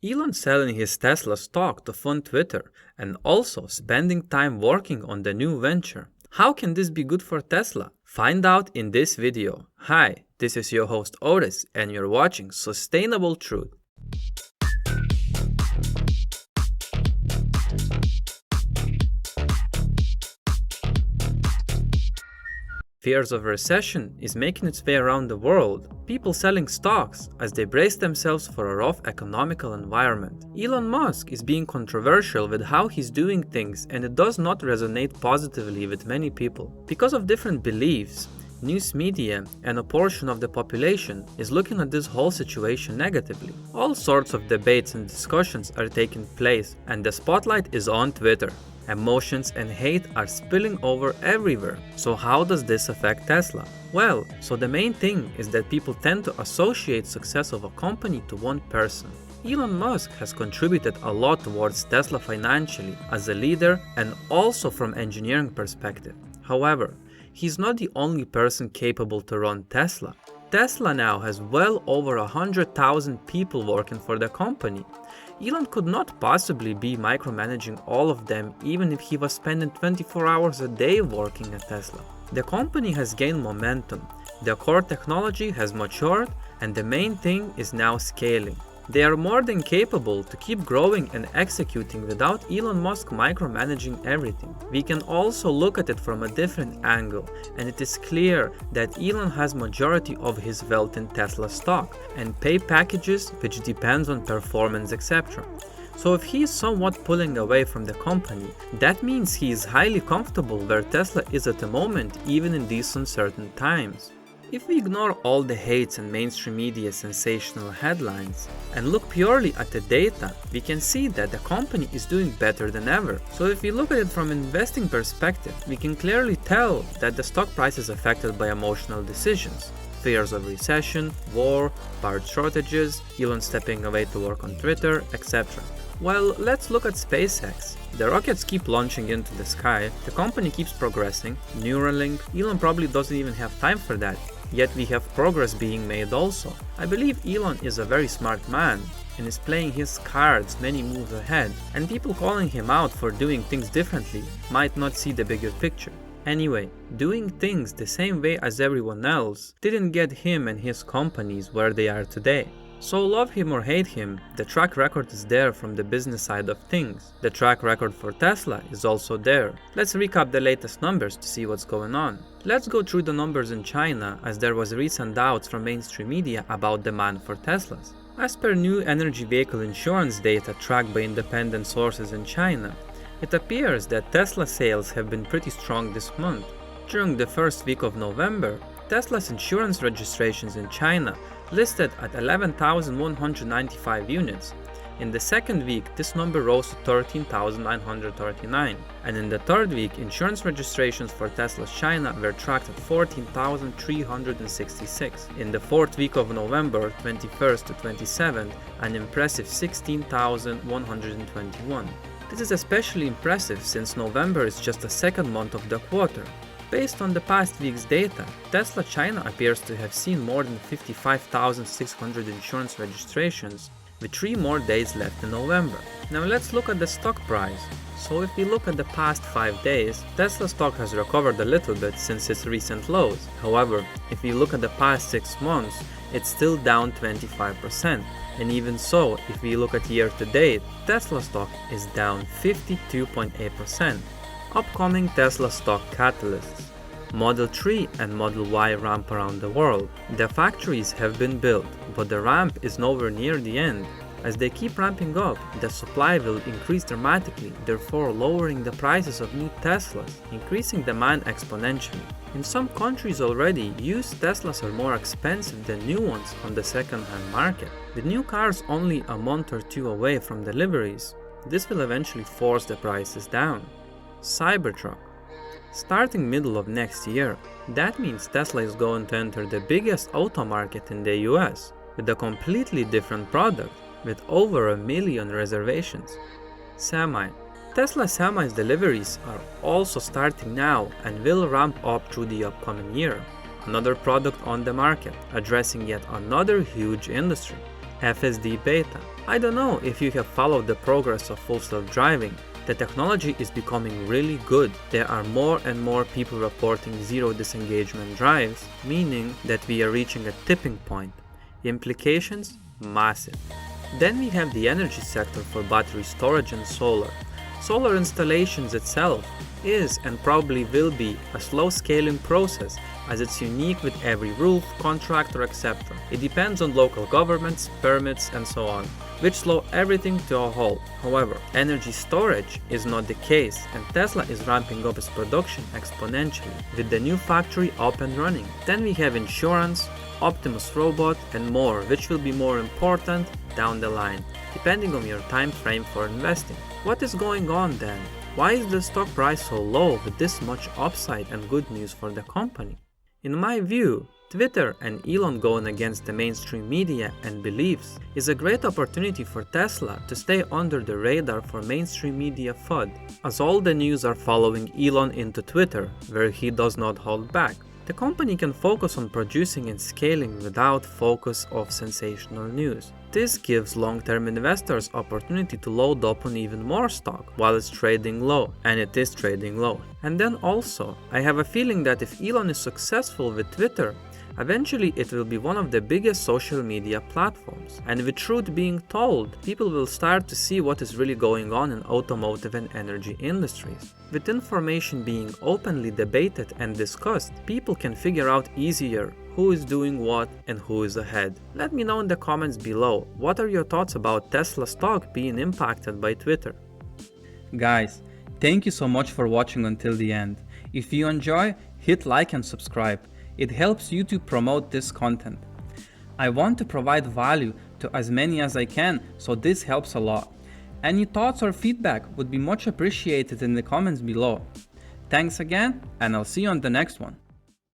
Elon selling his Tesla stock to fund Twitter and also spending time working on the new venture. How can this be good for Tesla? Find out in this video. Hi, this is your host Otis and you're watching Sustainable Truth. Fears of recession is making its way around the world. People selling stocks as they brace themselves for a rough economical environment. Elon Musk is being controversial with how he's doing things, and it does not resonate positively with many people. Because of different beliefs, news media and a portion of the population is looking at this whole situation negatively. All sorts of debates and discussions are taking place, and the spotlight is on Twitter. Emotions and hate are spilling over everywhere. So how does this affect Tesla? Well, so the main thing is that people tend to associate success of a company to one person. Elon Musk has contributed a lot towards Tesla financially as a leader and also from engineering perspective. However, he's not the only person capable to run Tesla. Tesla now has well over 100,000 people working for the company. Elon could not possibly be micromanaging all of them even if he was spending 24 hours a day working at Tesla. The company has gained momentum, the core technology has matured, and the main thing is now scaling. They are more than capable to keep growing and executing without Elon Musk micromanaging everything. We can also look at it from a different angle, and it is clear that Elon has majority of his wealth in Tesla stock and pay packages which depends on performance, etc. So if he is somewhat pulling away from the company, that means he is highly comfortable where Tesla is at the moment, even in these uncertain times. If we ignore all the hates and mainstream media sensational headlines and look purely at the data, we can see that the company is doing better than ever. So if we look at it from an investing perspective, we can clearly tell that the stock price is affected by emotional decisions. Fears of recession, war, part shortages, Elon stepping away to work on Twitter, etc. Well, let's look at SpaceX. The rockets keep launching into the sky, the company keeps progressing, Neuralink, Elon probably doesn't even have time for that. Yet we have progress being made also. I believe Elon is a very smart man and is playing his cards many moves ahead, and people calling him out for doing things differently might not see the bigger picture. Anyway, doing things the same way as everyone else didn't get him and his companies where they are today. So love him or hate him, the track record is there from the business side of things. The track record for Tesla is also there. Let's recap the latest numbers to see what's going on. Let's go through the numbers in China, as there was recent doubts from mainstream media about demand for Teslas. As per new energy vehicle insurance data tracked by independent sources in China, it appears that Tesla sales have been pretty strong this month. During the first week of November, Tesla's insurance registrations in China listed at 11,195 units. In the second week, this number rose to 13,939, and in the third week, insurance registrations for Tesla's China were tracked at 14,366. In the fourth week of November, 21st to 27th, an impressive 16,121. This is especially impressive since November is just the second month of the quarter. Based on the past week's data, Tesla China appears to have seen more than 55,600 insurance registrations, with 3 more days left in November. Now let's look at the stock price. So if we look at the past 5 days, Tesla stock has recovered a little bit since its recent lows. However, if we look at the past 6 months, it's still down 25%. And even so, if we look at year to date, Tesla stock is down 52.8%. Upcoming Tesla stock catalysts. Model 3 and Model Y ramp around the world. The factories have been built, but the ramp is nowhere near the end. As they keep ramping up, the supply will increase dramatically, therefore lowering the prices of new Teslas, increasing demand exponentially. In some countries already, used Teslas are more expensive than new ones on the second-hand market. With new cars only a month or 2 away from deliveries, this will eventually force the prices down. Cybertruck. Starting middle of next year, that means Tesla is going to enter the biggest auto market in the US with a completely different product with over 1 million reservations. Semi. Tesla Semi's deliveries are also starting now and will ramp up through the upcoming year. Another product on the market, addressing yet another huge industry. FSD beta. I don't know if you have followed the progress of full self-driving. The technology is becoming really good. There are more and more people reporting zero disengagement drives, meaning that we are reaching a tipping point. Implications? Massive. Then we have the energy sector for battery storage and solar. Solar installations itself is and probably will be a slow scaling process, as it's unique with every roof, contractor, etc. It depends on local governments, permits and so on, which slow everything to a halt. However, energy storage is not the case, and Tesla is ramping up its production exponentially with the new factory up and running. Then we have insurance, Optimus robot and more, which will be more important down the line, depending on your time frame for investing. What is going on then? Why is the stock price so low with this much upside and good news for the company? In my view, Twitter and Elon going against the mainstream media and beliefs is a great opportunity for Tesla to stay under the radar for mainstream media FUD, as all the news are following Elon into Twitter, where he does not hold back. The company can focus on producing and scaling without focus of sensational news. This gives long-term investors opportunity to load up on even more stock while it's trading low, and it is trading low. And then also, I have a feeling that if Elon is successful with Twitter, eventually it will be one of the biggest social media platforms. And with truth being told, people will start to see what is really going on in automotive and energy industries. With information being openly debated and discussed, people can figure out easier who is doing what and who is ahead. Let me know in the comments below, what are your thoughts about Tesla stock being impacted by Twitter? Guys, thank you so much for watching until the end. If you enjoy, hit like and subscribe. It helps YouTube promote this content. I want to provide value to as many as I can, so this helps a lot. Any thoughts or feedback would be much appreciated in the comments below. Thanks again, and I'll see you on the next one.